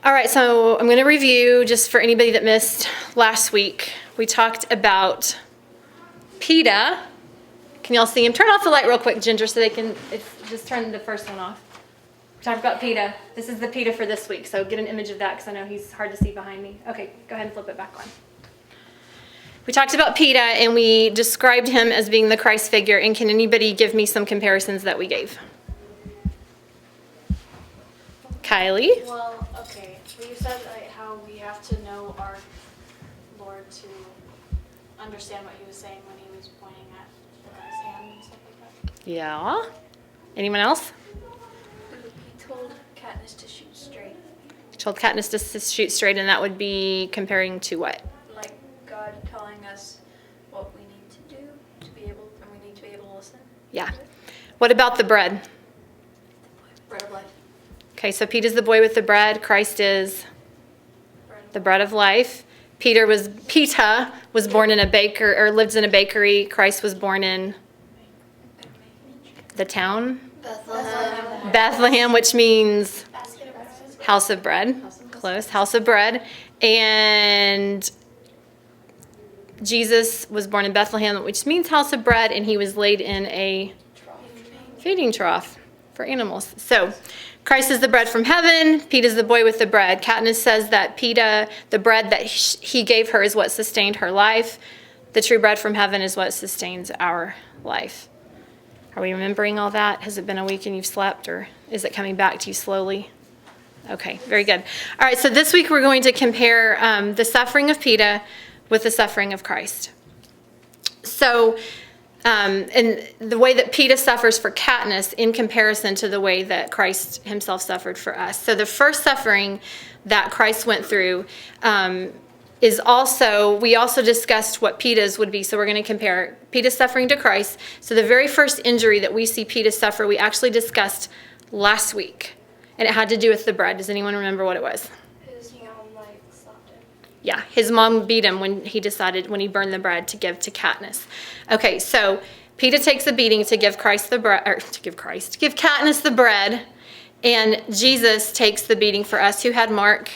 All right, so I'm going to review just for anybody that missed last week. We talked about Peeta. Can y'all see him? Turn off the light real quick, Ginger, so they can just turn the first one off. We talked about Peeta. This is the Peeta for this week, so get an image of that because I know he's hard to see behind me. Okay, go ahead and flip it back on. We talked about Peeta, and we described him as being the Christ figure. And can anybody give me some comparisons that we gave? Kylie? Well, okay. Well, you said how we have to know our Lord to understand what he was saying when he was pointing at the guy's hand and stuff like that. Yeah. Anyone else? He told Katniss to shoot straight. Told Katniss to shoot straight, and that would be comparing to what? Like God telling us what we need to do to be able, and we need to be able to listen. Yeah. What about the bread? Bread of life. Okay, so Peeta's the boy with the bread. Christ is the bread of life. Peeta was born in a baker, or lives in a bakery. Christ was born in the town Bethlehem, which means house of bread. Close, house of bread. And Jesus was born in Bethlehem, which means house of bread, and he was laid in a feeding trough for animals. So Christ is the bread from heaven. Peeta's the boy with the bread. Katniss says that Peeta, the bread that he gave her, is what sustained her life. The true bread from heaven is what sustains our life. Are we remembering all that? Has it been a week and you've slept, or is it coming back to you slowly? Okay, very good. All right, so this week we're going to compare the suffering of Peeta with the suffering of Christ. So, and the way that Peeta suffers for Katniss in comparison to the way that Christ himself suffered for us. So the first suffering that Christ went through we also discussed what Peeta's would be. So we're going to compare Peeta's suffering to Christ. So the very first injury that we see Peeta suffer, we actually discussed last week. And it had to do with the bread. Does anyone remember what it was? His mom stopped him. Yeah, his mom beat him when he burned the bread to give to Katniss. Okay, so Peeta takes a beating to give Katniss the bread, and Jesus takes the beating for us. Who had Mark?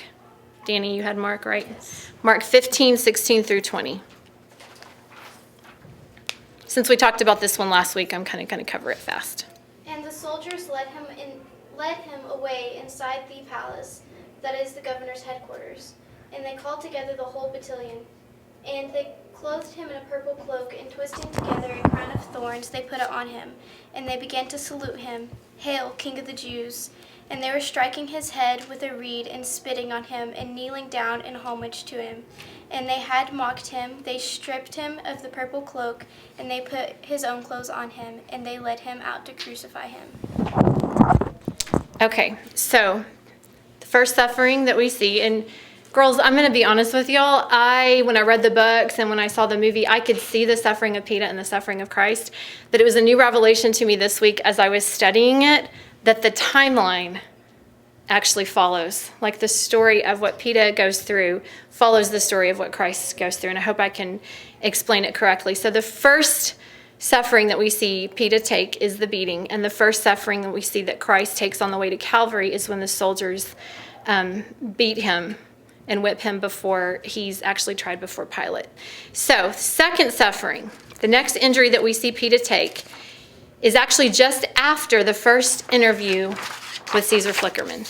Danny, you had Mark, right? Yes. Mark 15, 16 through 20. Since we talked about this one last week, I'm kind of going to cover it fast. And the soldiers led him away inside the palace, that is the governor's headquarters. And they called together the whole battalion. And they clothed him in a purple cloak, and twisting together a crown of thorns, they put it on him. And they began to salute him, "Hail, King of the Jews!" And they were striking his head with a reed, and spitting on him, and kneeling down in homage to him. And they had mocked him. They stripped him of the purple cloak, and they put his own clothes on him, and they led him out to crucify him. Okay, so the first suffering that we see, and girls, I'm going to be honest with y'all. When I read the books and when I saw the movie, I could see the suffering of Peeta and the suffering of Christ. But it was a new revelation to me this week as I was studying it, that the timeline actually follows. Like the story of what Peeta goes through follows the story of what Christ goes through. And I hope I can explain it correctly. So the first suffering that we see Peeta take is the beating. And the first suffering that we see that Christ takes on the way to Calvary is when the soldiers beat him and whip him before he's actually tried before Pilate. So, second suffering, the next injury that we see Peeta take is actually just after the first interview with Caesar Flickerman.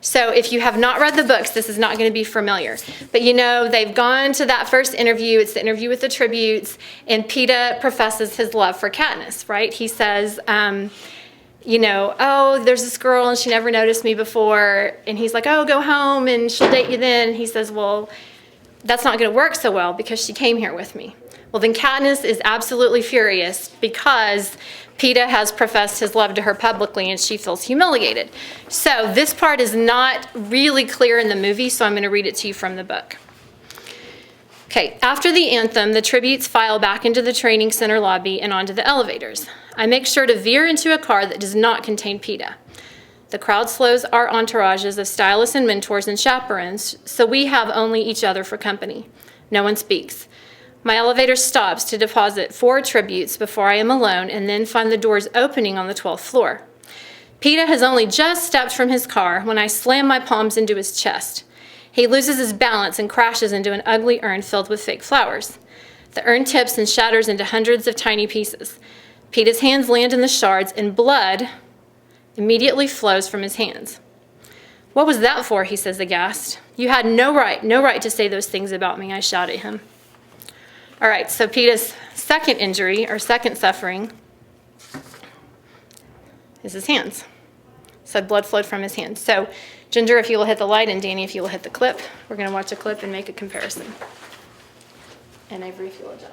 So if you have not read the books, this is not going to be familiar. But they've gone to that first interview. It's the interview with the tributes, and Peeta professes his love for Katniss, right? He says, oh, there's this girl and she never noticed me before. And he's like, oh, go home and she'll date you then. And he says, well, that's not going to work so well because she came here with me. Well, then Katniss is absolutely furious because Peeta has professed his love to her publicly and she feels humiliated. So this part is not really clear in the movie, so I'm going to read it to you from the book. Okay, after the anthem, the tributes file back into the training center lobby and onto the elevators. I make sure to veer into a car that does not contain Peeta. The crowd slows our entourages of stylists and mentors and chaperones, so we have only each other for company. No one speaks. My elevator stops to deposit 4 tributes before I am alone and then find the doors opening on the 12th floor. Peeta has only just stepped from his car when I slam my palms into his chest. He loses his balance and crashes into an ugly urn filled with fake flowers. The urn tips and shatters into hundreds of tiny pieces. Peeta's hands land in the shards, and blood immediately flows from his hands. "What was that for?" he says aghast. "You had no right to say those things about me," I shout at him. All right, so Peeta's second injury, or second suffering, is his hands. So blood flowed from his hands. So Ginger, if you will hit the light, and Danny, if you will hit the clip, we're going to watch a clip and make a comparison. And Avery, if you'll adjust.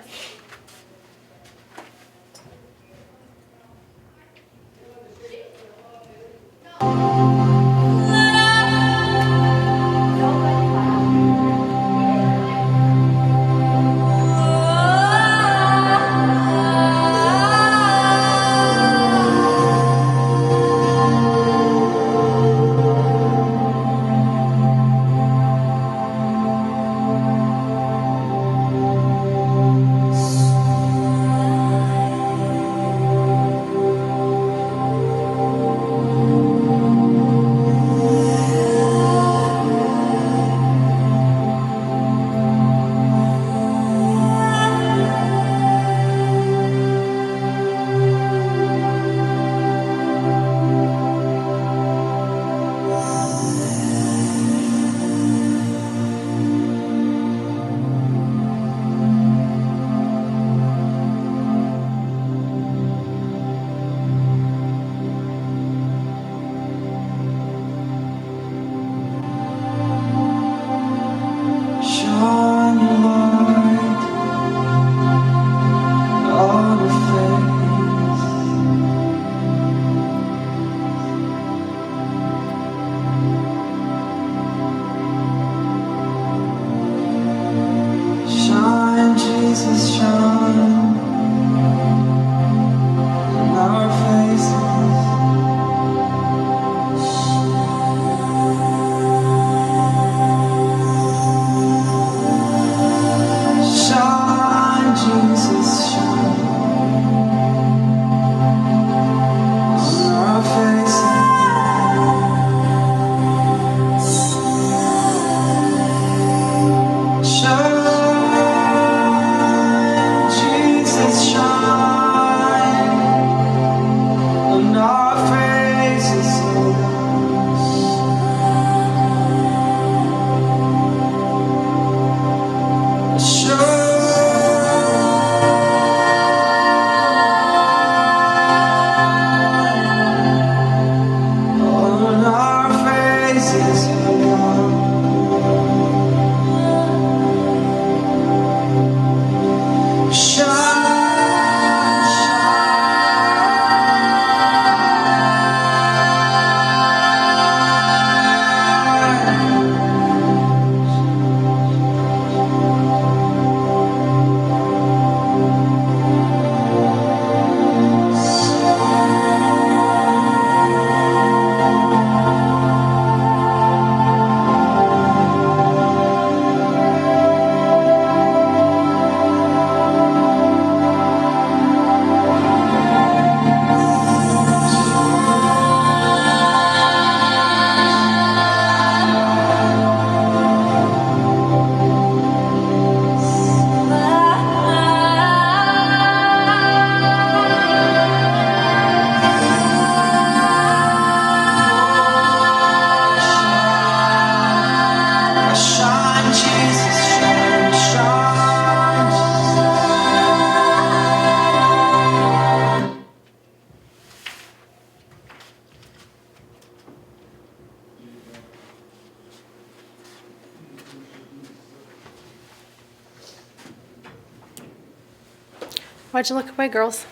Why'd you look away, girls?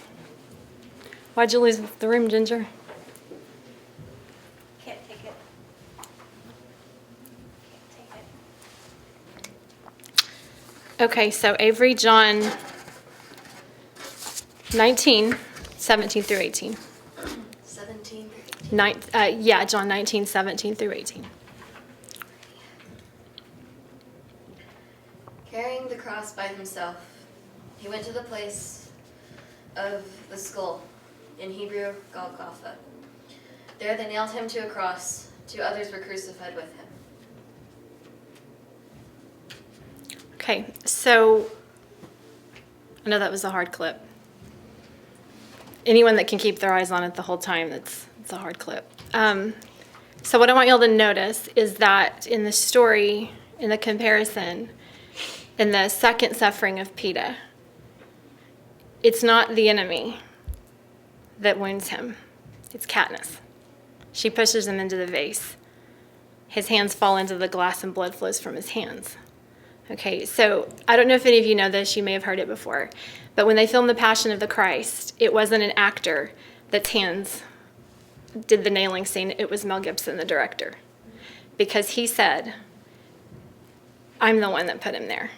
Why'd you lose the room, Ginger? Can't take it. Can't take it. Okay, so Avery, John 19, 17 through 18. 17 through 18. Yeah, John 19, 17 through 18. Carrying the cross by himself, he went to the place of the skull, in Hebrew, Golgotha. There they nailed him to a cross. 2 others were crucified with him. Okay, so I know that was a hard clip. Anyone that can keep their eyes on it the whole time, it's a hard clip. So what I want y'all to notice is that in the story, in the comparison, in the second suffering of Peeta, it's not the enemy that wounds him. It's Katniss. She pushes him into the vase. His hands fall into the glass and blood flows from his hands. Okay, so I don't know if any of you know this. You may have heard it before. But when they filmed The Passion of the Christ, it wasn't an actor that's hands did the nailing scene. It was Mel Gibson, the director. Because he said, I'm the one that put him there.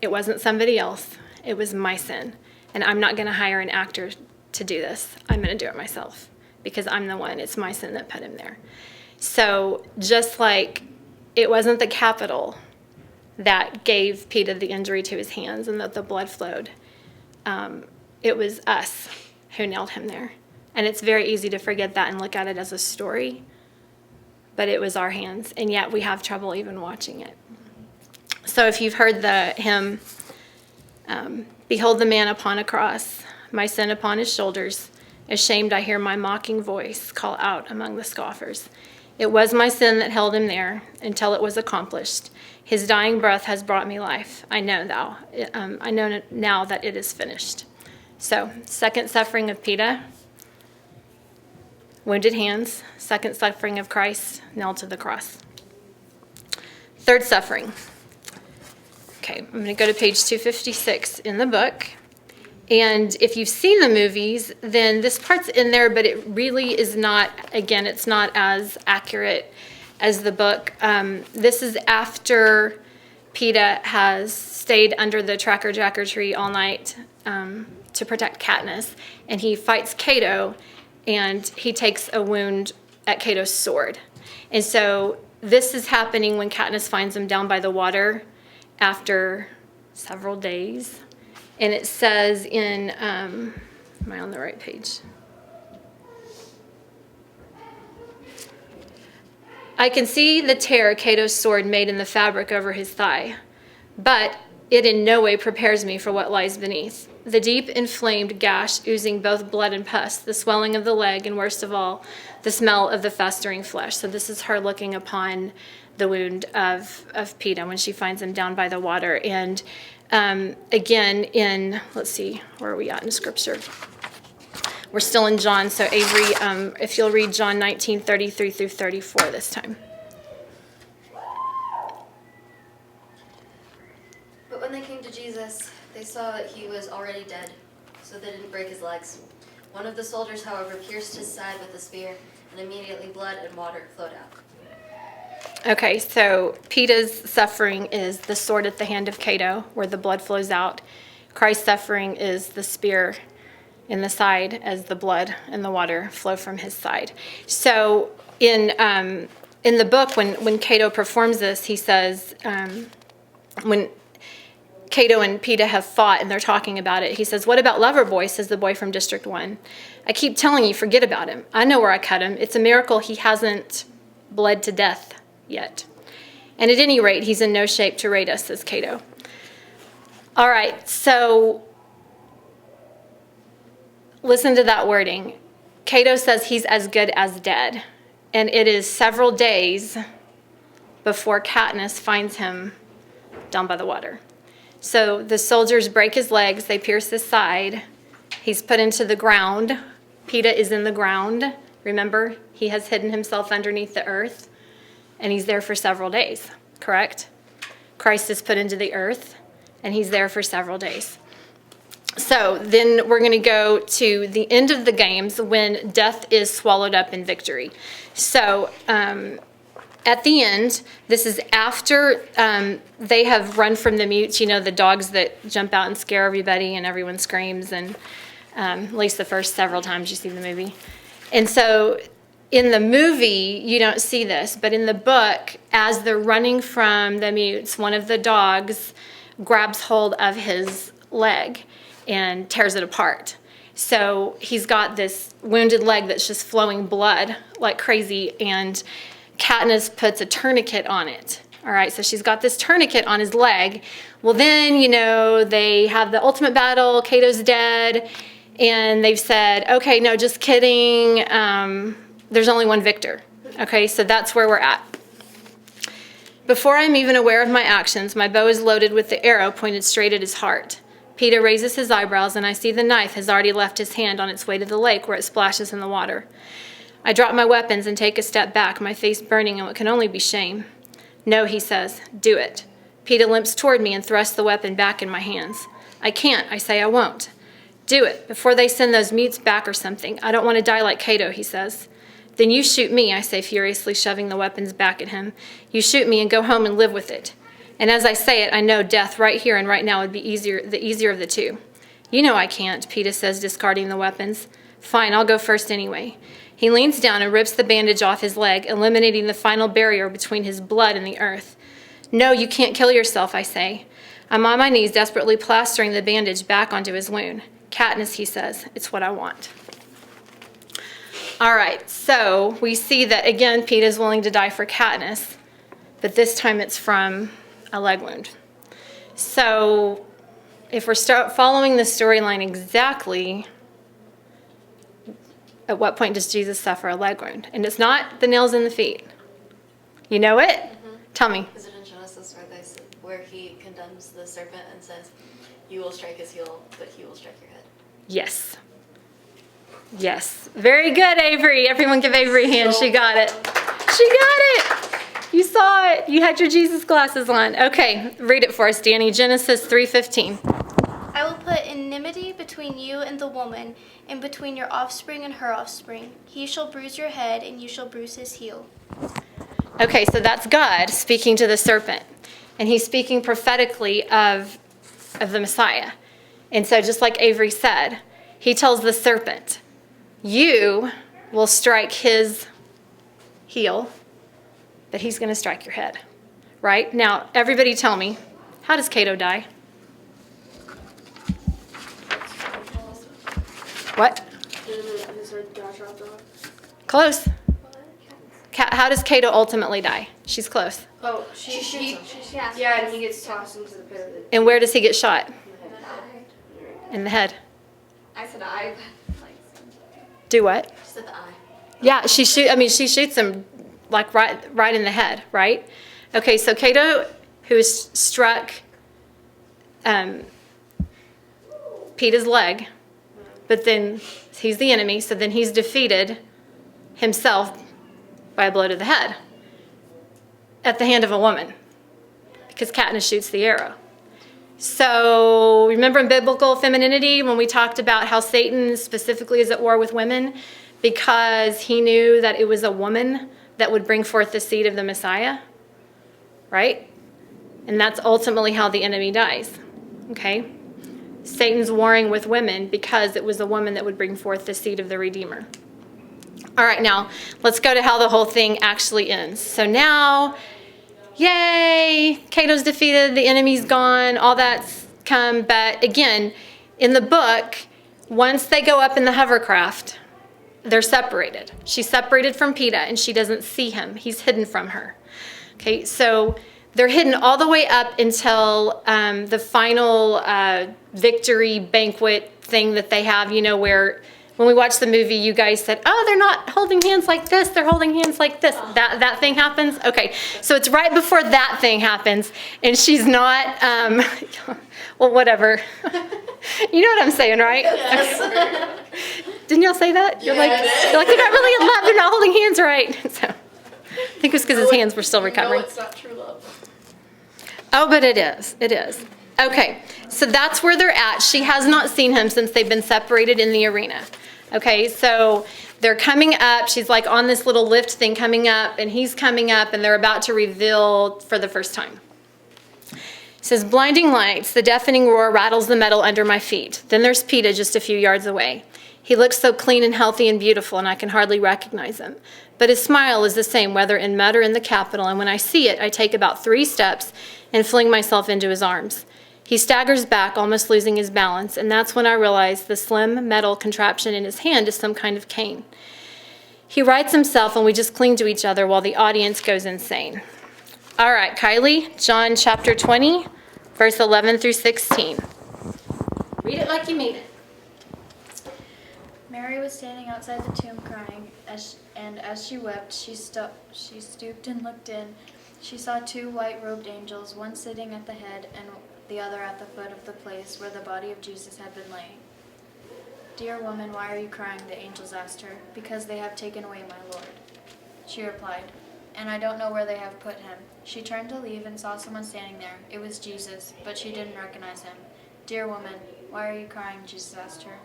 It wasn't somebody else. It was my sin. And I'm not going to hire an actor to do this. I'm going to do it myself because I'm the one. It's my sin that put him there. So just like it wasn't the Capitol that gave Peeta the injury to his hands and that the blood flowed, it was us who nailed him there. And it's very easy to forget that and look at it as a story, but it was our hands, and yet we have trouble even watching it. So if you've heard the hymn, behold the man upon a cross, my sin upon his shoulders, ashamed I hear my mocking voice call out among the scoffers. It was my sin that held him there until it was accomplished. His dying breath has brought me life. I know now that it is finished. So, second suffering of Peeta, wounded hands. Second suffering of Christ, nailed to the cross. Third suffering. Okay, I'm going to go to page 256 in the book. And if you've seen the movies, then this part's in there, but it really is not, again, it's not as accurate as the book. This is after Peeta has stayed under the Tracker Jacker tree all night to protect Katniss. And he fights Cato, and he takes a wound at Cato's sword. And so this is happening when Katniss finds him down by the water after several days. And it says in, am I on the right page? I can see the tear Cato's sword made in the fabric over his thigh, but it in no way prepares me for what lies beneath. The deep inflamed gash oozing both blood and pus, the swelling of the leg, and worst of all, the smell of the festering flesh. So this is her looking upon the wound of Peeta when she finds him down by the water. And again, let's see, where are we at in Scripture? We're still in John, so Avery, if you'll read John 19:33 through 34 this time. But when they came to Jesus, they saw that he was already dead, so they didn't break his legs. One of the soldiers, however, pierced his side with a spear, and immediately blood and water flowed out. Okay, so Peeta's suffering is the sword at the hand of Cato, where the blood flows out. Christ's suffering is the spear in the side as the blood and the water flow from his side. So in the book, when Cato performs this, he says, when Cato and Peeta have fought and they're talking about it, he says, what about Loverboy, says the boy from District 1. I keep telling you, forget about him. I know where I cut him. It's a miracle he hasn't bled to death yet. And at any rate, he's in no shape to raid us, says Cato. All right, so listen to that wording. Cato says he's as good as dead. And it is several days before Katniss finds him down by the water. So the soldiers break his legs, they pierce his side. He's put into the ground. Peeta is in the ground. Remember, he has hidden himself underneath the earth. And he's there for several days, correct? Christ is put into the earth, and he's there for several days. So then we're going to go to the end of the games when death is swallowed up in victory. So at the end, this is after they have run from the mutes, the dogs that jump out and scare everybody and everyone screams, and at least the first several times you see the movie. And so in the movie, you don't see this, but in the book, as they're running from the mutes, one of the dogs grabs hold of his leg and tears it apart. So he's got this wounded leg that's just flowing blood like crazy, and Katniss puts a tourniquet on it. All right, so she's got this tourniquet on his leg. Well, then, they have the ultimate battle. Cato's dead, and they've said, okay, no, just kidding. There's only one victor. Okay, so that's where we're at. Before I'm even aware of my actions, my bow is loaded with the arrow pointed straight at his heart. Peeta raises his eyebrows, and I see the knife has already left his hand on its way to the lake where it splashes in the water. I drop my weapons and take a step back, my face burning in what can only be shame. No, he says, do it. Peeta limps toward me and thrusts the weapon back in my hands. I can't, I say I won't. Do it, before they send those mutes back or something. I don't want to die like Cato, he says. Then you shoot me, I say furiously, shoving the weapons back at him. You shoot me and go home and live with it. And as I say it, I know death right here and right now would be the easier of the two. You know I can't, Peeta says, discarding the weapons. Fine, I'll go first anyway. He leans down and rips the bandage off his leg, eliminating the final barrier between his blood and the earth. No, you can't kill yourself, I say. I'm on my knees, desperately plastering the bandage back onto his wound. Katniss, he says, it's what I want. All right, so we see that, again, Peeta's willing to die for Katniss, but this time it's from a leg wound. So if we're following the storyline exactly, at what point does Jesus suffer a leg wound? And it's not the nails in the feet. You know it? Mm-hmm. Tell me. Is it in Genesis where he condemns the serpent and says, you will strike his heel, but he will strike your head? Yes. Yes. Very good, Avery. Everyone give Avery a hand. She got it. She got it. You saw it. You had your Jesus glasses on. Okay, read it for us, Danny. Genesis 3:15. I will put enmity between you and the woman, and between your offspring and her offspring. He shall bruise your head, and you shall bruise his heel. Okay, so that's God speaking to the serpent. And he's speaking prophetically of the Messiah. And so just like Avery said, he tells the serpent, you will strike his heel, but he's going to strike your head. Right? Now, everybody tell me, how does Cato die? What? Close. How does Cato ultimately die? She's close. Oh, yeah, and he gets tossed into the pit of the And where does he get shot? In the head. I said I. Do what? She said the eye. Yeah, she shoots him like right in the head, right? Okay, so Cato, who is struck Peeta's leg, but then he's the enemy, so then he's defeated himself by a blow to the head at the hand of a woman, because Katniss shoots the arrow. So remember in biblical femininity when we talked about how Satan specifically is at war with women because he knew that it was a woman that would bring forth the seed of the Messiah, right? And that's ultimately how the enemy dies, okay? Satan's warring with women because it was a woman that would bring forth the seed of the Redeemer. All right, now let's go to how the whole thing actually ends. So now, yay, Cato's defeated, the enemy's gone, all that's come. But again, in the book, once they go up in the hovercraft, they're separated. She's separated from Peeta, and she doesn't see him. He's hidden from her. Okay, so they're hidden all the way up until the final victory banquet thing that they have, where when we watched the movie, you guys said, oh, they're not holding hands like this, they're holding hands like this. That thing happens? Okay, so it's right before that thing happens, and she's not, well, whatever. You know what I'm saying, right? Yes. Okay. Didn't y'all say that? You're Yeah, like, they're not really in love, they're not holding hands right. So I think it was because his hands were still recovering. No, it's not true love. Oh, but it is. It is. Okay, so that's where they're at. She has not seen him since they've been separated in the arena. Okay, so they're coming up. She's like on this little lift thing coming up, and he's coming up, and they're about to reveal for the first time. It says, blinding lights, the deafening roar rattles the metal under my feet. Then there's Peeta just a few yards away. He looks so clean and healthy and beautiful, and I can hardly recognize him. But his smile is the same, whether in mud or in the Capitol, and when I see it, I take about 3 steps and fling myself into his arms. He staggers back, almost losing his balance, and that's when I realize the slim metal contraption in his hand is some kind of cane. He rights himself, and we just cling to each other while the audience goes insane. All right, Kylie, John chapter 20, verse 11 through 16. Read it like you mean it. Mary was standing outside the tomb crying, and as she wept, she stooped and looked in. She saw 2 white-robed angels, one sitting at the head and the other at the foot of the place where the body of Jesus had been laying. "Dear woman, why are you crying?" the angels asked her. "Because they have taken away my Lord," she replied, "and I don't know where they have put him." She turned to leave and saw someone standing there. It was Jesus, but she didn't recognize him. "Dear woman, why are you crying?" Jesus asked her.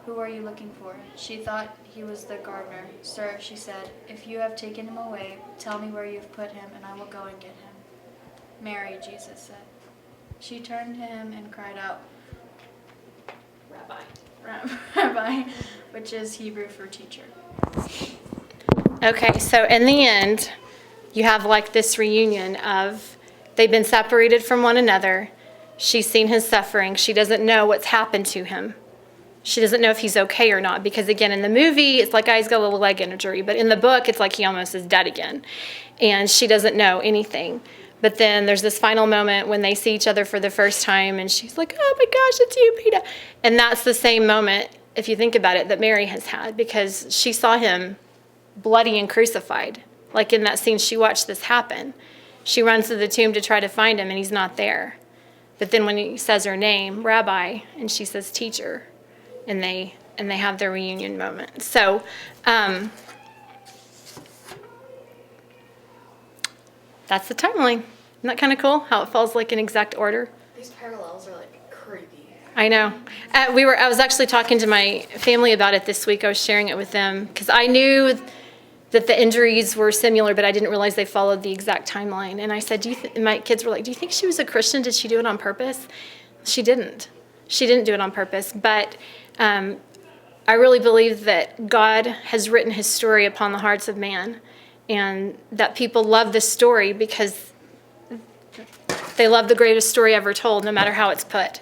"Who are you looking for?" She thought he was the gardener. "Sir," she said, "if you have taken him away, tell me where you have put him, and I will go and get him." "Mary," Jesus said. She turned to him and cried out, Rabbi, which is Hebrew for teacher. Okay, so in the end, you have like this reunion of they've been separated from one another. She's seen his suffering. She doesn't know what's happened to him. She doesn't know if he's okay or not, because again, in the movie, it's like, he's got a little leg injury, but in the book, it's like he almost is dead again, and she doesn't know anything. But then there's this final moment when they see each other for the first time, and she's like, "Oh my gosh, it's you, Peeta." And that's the same moment, if you think about it, that Mary has had, because she saw him bloody and crucified. Like in that scene, she watched this happen. She runs to the tomb to try to find him, and he's not there. But then when he says her name, Rabbi, and she says teacher, and they have their reunion moment. So that's the timeline. Isn't that kind of cool? How it falls like in exact order. These parallels are like creepy. I know. I was actually talking to my family about it this week. I was sharing it with them because I knew that the injuries were similar, but I didn't realize they followed the exact timeline. And I said, my kids were like, "Do you think she was a Christian? Did she do it on purpose?" She didn't. She didn't do it on purpose. But I really believe that God has written his story upon the hearts of man, and that people love this story because they love the greatest story ever told, no matter how it's put.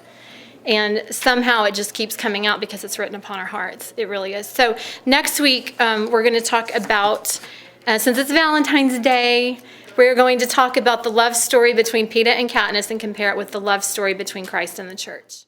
And somehow it just keeps coming out because it's written upon our hearts. It really is. So next week, we're going to talk about, since it's Valentine's Day, we're going to talk about the love story between Peeta and Katniss and compare it with the love story between Christ and the church.